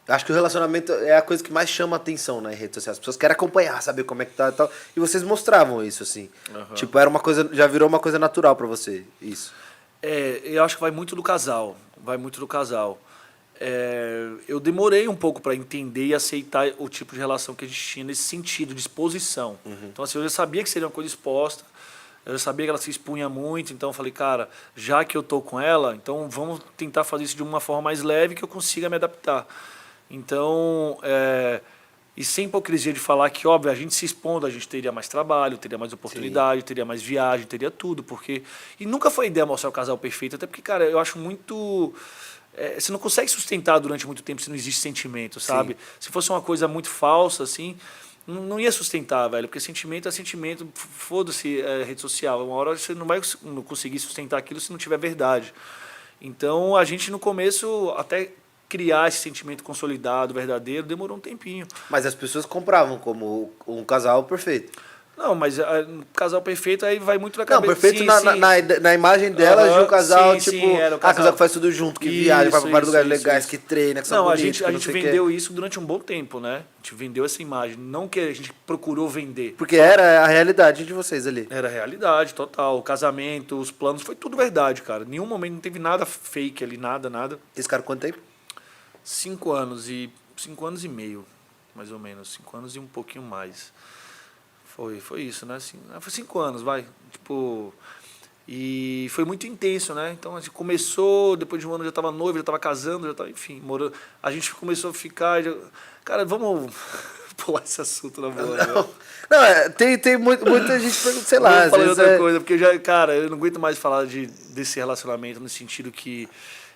Acho que o relacionamento é a coisa que mais chama atenção na rede social. As pessoas querem acompanhar, saber como é que tá e tal. E vocês mostravam isso, assim. Tipo, era uma coisa, já virou uma coisa natural pra você, isso. Eu acho que vai muito do casal. Vai muito do casal. Eu demorei um pouco para entender e aceitar o tipo de relação que a gente tinha nesse sentido, de exposição. Então, assim, eu já sabia que seria uma coisa exposta, eu já sabia que ela se expunha muito, então eu falei, cara, já que eu tô com ela, então vamos tentar fazer isso de uma forma mais leve que eu consiga me adaptar. Então, e sem hipocrisia de falar que, óbvio, a gente se expondo, a gente teria mais trabalho, teria mais oportunidade, teria mais viagem, teria tudo, porque... E nunca foi ideia mostrar o casal perfeito, até porque, cara, eu acho muito... você não consegue sustentar durante muito tempo se não existe sentimento, sabe? Sim. Se fosse uma coisa muito falsa, assim, não ia sustentar, velho, porque sentimento é sentimento, foda-se rede social, uma hora você não vai conseguir sustentar aquilo se não tiver verdade. Então, a gente no começo, até criar esse sentimento consolidado, verdadeiro, demorou um tempinho. Mas as pessoas compravam como um casal perfeito. Não, mas casal perfeito aí vai muito na cabeça. Não, perfeito na imagem delas de um casal, tipo, era o casal. casal que faz tudo junto, que viaja, vai pra vários lugares legais, que treina, que são bonitos. Não, a gente vendeu isso durante um bom tempo, né? A gente vendeu essa imagem, não que a gente procurou vender. Porque era a realidade de vocês ali. Era a realidade, total. O casamento, os planos, foi tudo verdade, cara. Em nenhum momento não teve nada fake ali, nada. Esse cara quanto tempo? 5 anos e 5 anos e meio, mais ou menos. 5 anos e um pouquinho mais. Foi isso, né? Assim, foi 5 anos, vai. Tipo, e foi muito intenso, né? Então a gente começou, depois de um ano já estava noivo, já estava casando, já estava, enfim, morando. A gente começou a ficar. Cara, vamos pular esse assunto na boa. Não, tem muita gente perguntando, sei lá. Vamos falar outra coisa, porque eu não aguento mais falar desse relacionamento no sentido que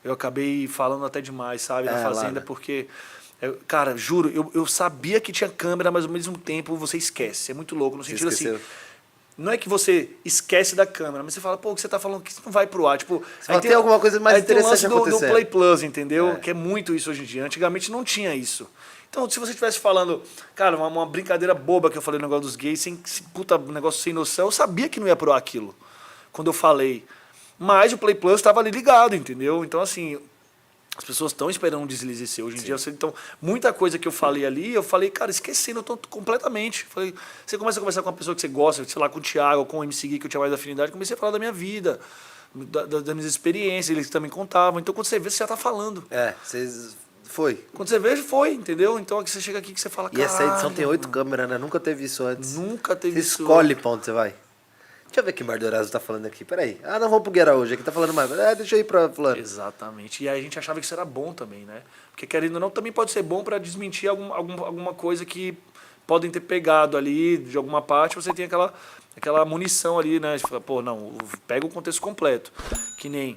eu acabei falando até demais, sabe? Na fazenda, porque. Cara, juro, eu sabia que tinha câmera, mas ao mesmo tempo você esquece. É muito louco, no sentido assim. Não é que você esquece da câmera, mas você fala, pô, o que você tá falando que isso não vai pro ar. Tipo, aí tem alguma coisa mais interessante acontecendo. Do Play Plus, entendeu? Que é muito isso hoje em dia. Antigamente não tinha isso. Então, se você estivesse falando, cara, uma brincadeira boba que eu falei no negócio dos gays, puta, um negócio sem noção, eu sabia que não ia pro ar aquilo, quando eu falei. Mas o Play Plus estava ali ligado, entendeu? Então, assim, as pessoas estão esperando um deslize seu. Hoje em dia, então, muita coisa que eu falei ali, eu falei, cara, esquecendo completamente. Falei, você começa a conversar com uma pessoa que você gosta, sei lá, com o Thiago, com o MC Gui, que eu tinha mais afinidade, comecei a falar da minha vida, das minhas experiências, eles também contavam. Então, quando você vê, você já está falando. Foi. Quando você vê, foi, entendeu? Então, aqui você chega aqui que você fala, e essa edição tem 8 câmeras, né? Nunca teve isso antes. Nunca teve isso. Você escolhe pra onde você vai. Deixa eu ver o que o Mardorazzo tá falando aqui. Peraí. Não vamos pro Guerra hoje. Aqui tá falando mais. Deixa eu ir pra fulano. Exatamente. E aí a gente achava que isso era bom também, né? Porque, querendo ou não, também pode ser bom para desmentir alguma coisa que podem ter pegado ali de alguma parte. Você tem aquela munição ali, né? Pô, não, pega o contexto completo. Que nem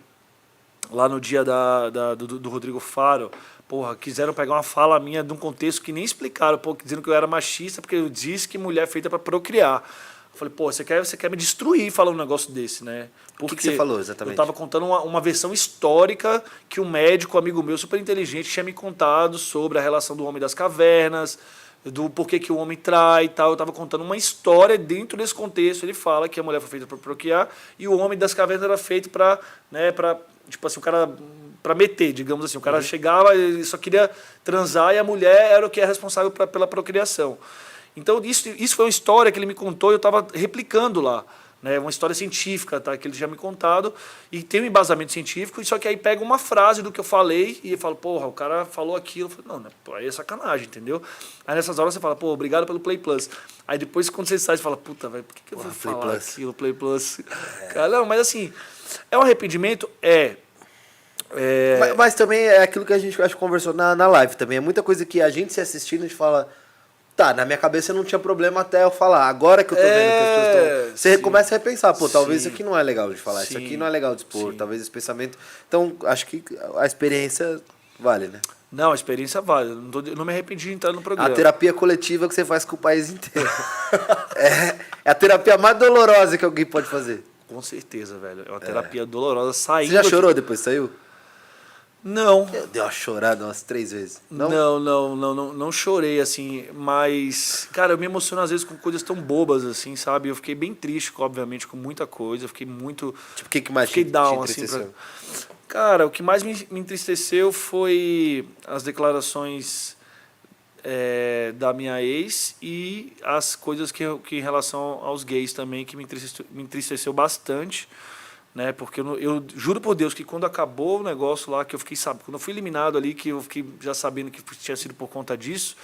lá no dia do Rodrigo Faro. Porra, quiseram pegar uma fala minha de um contexto que nem explicaram. Pô, dizendo que eu era machista porque eu disse que mulher é feita para procriar. Eu falei, pô, você quer me destruir falando um negócio desse, né? Porque o que você falou exatamente? Eu estava contando uma versão histórica que um médico, amigo meu, super inteligente, tinha me contado sobre a relação do homem das cavernas, do porquê que o homem trai e tal. Eu estava contando uma história dentro desse contexto. Ele fala que a mulher foi feita para procriar e o homem das cavernas era feito para, né, tipo assim, o cara para meter, digamos assim. O cara chegava, ele só queria transar e a mulher era o que é responsável pela procriação. Então, isso foi uma história que ele me contou e eu estava replicando lá. Né? Uma história científica, tá? Que ele tinha me contado. E tem um embasamento científico, só que aí pega uma frase do que eu falei e fala, porra, o cara falou aquilo. Eu falei, não, pô, aí é sacanagem, entendeu? Aí nessas horas você fala, pô, obrigado pelo Play Plus. Aí depois, quando você sai, você fala, puta, velho, por que eu vou falar aquilo, Play Plus? Cara, não, mas assim, é um arrependimento? Mas também é aquilo que a gente acho que conversou na live também. É muita coisa que a gente se assistindo, a gente fala... Tá, na minha cabeça não tinha problema até eu falar. Agora que eu tô vendo que as pessoas estão... Você começa a repensar, pô, talvez isso aqui não é legal de falar, isso aqui não é legal de expor, talvez esse pensamento... Então, acho que a experiência vale, né? Não, a experiência vale. Eu não me arrependi de entrar no programa. A terapia coletiva que você faz com o país inteiro. é a terapia mais dolorosa que alguém pode fazer. Com certeza, velho. É uma terapia dolorosa saindo... Você já chorou depois que saiu? Não. Eu dei uma chorada umas 3 vezes. Não chorei, assim, mas, cara, eu me emociono às vezes com coisas tão bobas, assim, sabe? Eu fiquei bem triste, obviamente, com muita coisa, eu fiquei muito... Tipo, o que mais fiquei down, te assim, Cara, o que mais me entristeceu foi as declarações da minha ex e as coisas que em relação aos gays também, que me entristeceu bastante, né? Porque eu juro por Deus que quando acabou o negócio lá, que eu fiquei sabendo, quando eu fui eliminado ali, que eu fiquei já sabendo que tinha sido por conta disso,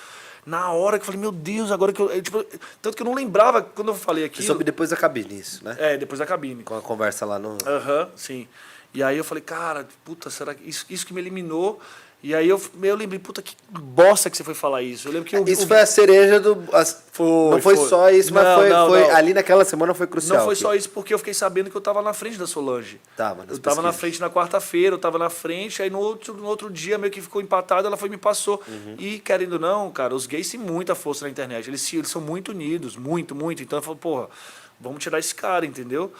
na hora que eu falei, meu Deus, agora que tipo, tanto que eu não lembrava quando eu falei aquilo. Você soube depois da cabine isso, né? Depois da cabine. Com a conversa lá no... Sim. E aí eu falei, cara, puta, será que isso que me eliminou? E aí eu lembrei, puta, que bosta que você foi falar isso. Eu lembro que Isso foi a cereja do... não foi só isso, mas foi ali naquela semana foi crucial. Não foi só isso, porque eu fiquei sabendo que eu tava na frente da Solange. Tava eu tava na frente na quarta-feira, eu tava na frente, aí no outro dia meio que ficou empatado, ela foi e me passou. E querendo ou não, cara, os gays têm muita força na internet, eles são muito unidos, muito, muito. Então eu falei, porra, vamos tirar esse cara, entendeu?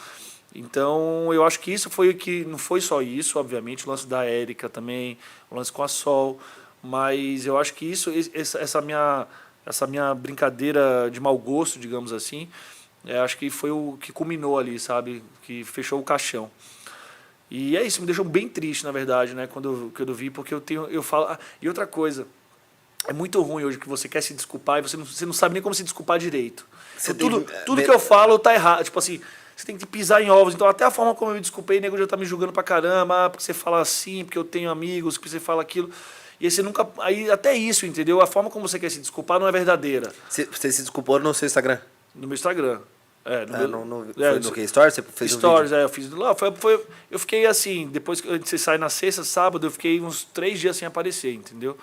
Então, eu acho que isso foi o que... Não foi só isso, obviamente, o lance da Érica também, o lance com a Sol, mas eu acho que isso, essa minha brincadeira de mau gosto, digamos assim, acho que foi o que culminou ali, sabe? Que fechou o caixão. E é isso, me deixou bem triste, na verdade, né? Quando eu vi, porque eu falo... e outra coisa, é muito ruim hoje que você quer se desculpar e você não sabe nem como se desculpar direito. Então, tudo que eu falo tá errado, tipo assim... Você tem que pisar em ovos. Então, até a forma como eu me desculpei, o nego já tá me julgando pra caramba, porque você fala assim, porque eu tenho amigos, porque você fala aquilo. E aí você nunca... Aí, até isso, entendeu? A forma como você quer se desculpar não é verdadeira. Você se desculpou no seu Instagram? No meu Instagram. Foi no que? Stories? Você fez Stories, um vídeo? eu fiz lá. Eu fiquei assim, depois que você sai na sexta, sábado, eu fiquei uns 3 dias sem aparecer, entendeu?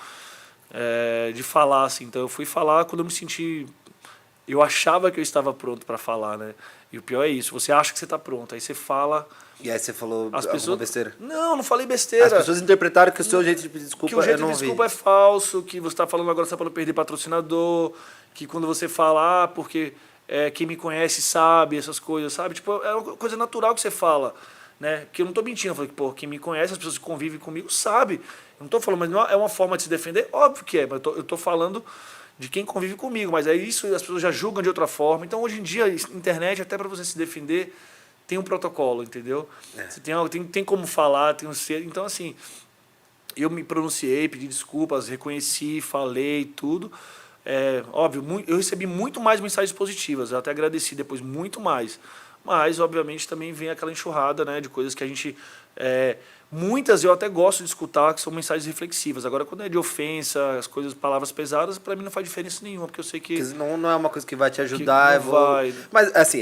De falar, assim. Então, eu fui falar quando eu me senti... Eu achava que eu estava pronto para falar, né? E o pior é isso, você acha que você está pronto, aí você fala... E aí você falou alguma besteira? Não falei besteira. As pessoas interpretaram que o seu jeito de pedir desculpa que o jeito de desculpa é falso, que você está falando agora só para não perder patrocinador, que quando você fala, porque quem me conhece sabe, essas coisas, sabe? Tipo, é uma coisa natural que você fala, né? Que eu não estou mentindo, eu falei, pô, quem me conhece, as pessoas que convivem comigo, sabe. Eu não estou falando, mas não é uma forma de se defender? Óbvio que é, mas eu estou falando... de quem convive comigo, mas é isso, as pessoas já julgam de outra forma. Então, hoje em dia, internet, até para você se defender, tem um protocolo, entendeu? Você tem como falar, tem um ser. Então, assim, eu me pronunciei, pedi desculpas, reconheci, falei, tudo. Óbvio, eu recebi muito mais mensagens positivas, eu até agradeci depois, muito mais. Mas, obviamente, também vem aquela enxurrada, né, de coisas que a gente... muitas eu até gosto de escutar, que são mensagens reflexivas. Agora, quando é de ofensa, as coisas, palavras pesadas, para mim não faz diferença nenhuma, porque eu sei que... Não é uma coisa que vai te ajudar. Vai. Mas, assim,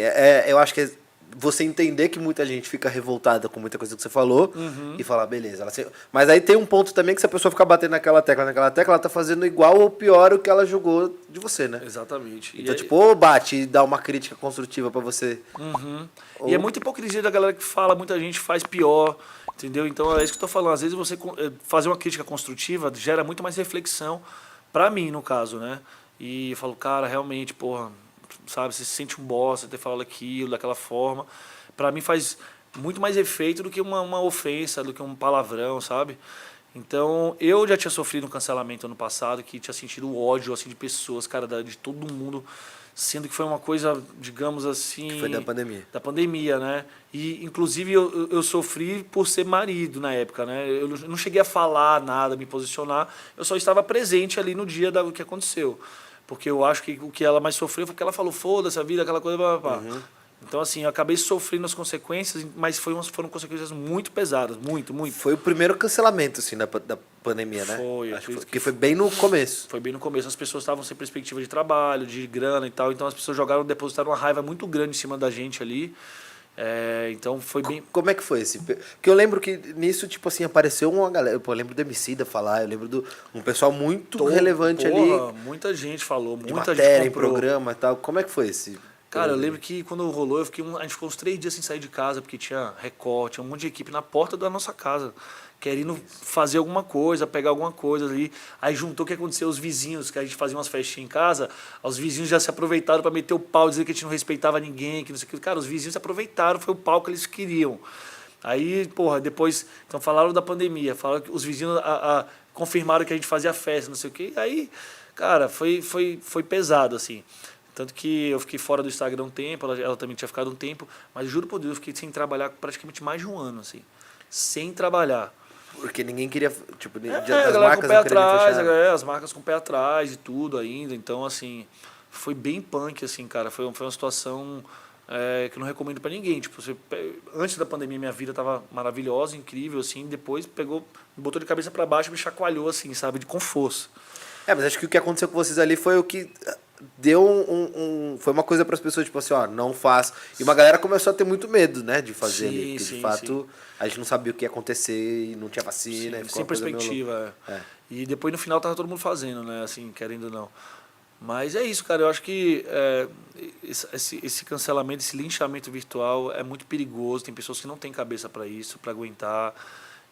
eu acho que você entender que muita gente fica revoltada com muita coisa que você falou e falar, beleza. Mas aí tem um ponto também que se a pessoa ficar batendo naquela tecla, ela tá fazendo igual ou pior o que ela julgou de você, né? Exatamente. Então, ou bate e dá uma crítica construtiva pra você. E é muita hipocrisia da galera que fala, muita gente faz pior, entendeu? Então é isso que eu tô falando. Às vezes você fazer uma crítica construtiva gera muito mais reflexão, pra mim, no caso, né? E eu falo, cara, realmente, porra... sabe, você se sente um bosta ter falado aquilo, daquela forma. Pra mim faz muito mais efeito do que uma ofensa, do que um palavrão, sabe? Então, eu já tinha sofrido um cancelamento ano passado, que tinha sentido ódio, assim, de pessoas, cara, de todo mundo, sendo que foi uma coisa, digamos assim... Que foi da pandemia. Da pandemia, né? E, inclusive, eu sofri por ser marido na época, né? Eu não cheguei a falar nada, me posicionar, eu só estava presente ali no dia do que aconteceu. Porque eu acho que o que ela mais sofreu foi porque ela falou, foda-se a vida, aquela coisa, blá, blá, blá. Então, assim, eu acabei sofrendo as consequências, mas foram consequências muito pesadas, muito, muito. Foi o primeiro cancelamento, assim, da pandemia, né? Porque foi bem no começo. Foi bem no começo. As pessoas estavam sem perspectiva de trabalho, de grana e tal, então as pessoas depositaram uma raiva muito grande em cima da gente ali. Então foi bem... Como é que foi esse? Porque eu lembro que nisso, tipo assim, apareceu uma galera. Eu lembro do Emicida falar, eu lembro um pessoal muito relevante ali. Muita gente falou, de muita matéria, gente comprou. em programa e tal. Como é que foi esse? Cara, eu lembro que quando rolou, a gente ficou uns 3 dias sem sair de casa, porque tinha recorte, tinha um monte de equipe na porta da nossa casa, querendo fazer alguma coisa, pegar alguma coisa ali. Aí juntou o que aconteceu, os vizinhos, que a gente fazia umas festinhas em casa, os vizinhos já se aproveitaram para meter o pau, dizer que a gente não respeitava ninguém, que não sei o que. Cara, os vizinhos se aproveitaram, foi o pau que eles queriam. Aí, porra, depois, então falaram da pandemia, falaram que os vizinhos confirmaram que a gente fazia festa, não sei o que. Aí, cara, foi pesado, assim. Tanto que eu fiquei fora do Instagram um tempo, ela também tinha ficado um tempo, mas juro por Deus, eu fiquei sem trabalhar praticamente mais de um ano, assim. sem trabalhar. Porque ninguém queria, tipo, A das galera com marcas o pé não queriam atrás, fechar. as marcas com o pé atrás e tudo ainda. Então, assim, foi bem punk, assim, cara. Foi uma situação que eu não recomendo pra ninguém. Tipo, antes da pandemia, minha vida tava maravilhosa, incrível, assim. Depois pegou, me botou de cabeça pra baixo e me chacoalhou, assim, sabe? Com força. Mas acho que o que aconteceu com vocês ali foi o que deu foi uma coisa para as pessoas, tipo assim, ó, não faz. E uma galera começou a ter muito medo, né, de fazer ali, Sim, porque de sim, sim. fato a gente não sabia o que ia acontecer e não tinha vacina, e Sim, ficou sem uma coisa meio louca. perspectiva. É. E depois no final tava todo mundo fazendo, né? Assim, querendo ou não. Mas é isso, cara. Eu acho que esse cancelamento, esse linchamento virtual é muito perigoso. Tem pessoas que não têm cabeça para isso, para aguentar.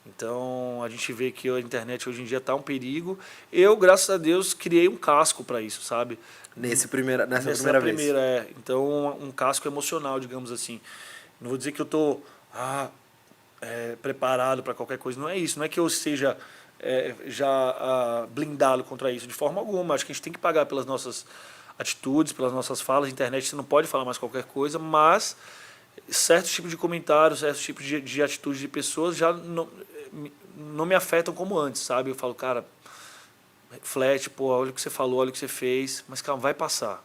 Então a gente vê que a internet hoje em dia está um perigo. Eu, graças a Deus, criei um casco para isso, sabe? Nessa Nessa primeira vez. primeira, é. Então, um casco emocional, digamos assim. Não vou dizer que eu tô preparado para qualquer coisa. Não é isso. Não é que eu seja já blindado contra isso de forma alguma. Acho que a gente tem que pagar pelas nossas atitudes, pelas nossas falas. Na internet você não pode falar mais qualquer coisa, mas certos tipos de comentários, certos tipos de atitudes de pessoas já não me afetam como antes, sabe? Eu falo, cara, reflete, pô, olha o que você falou, olha o que você fez, mas calma, vai passar.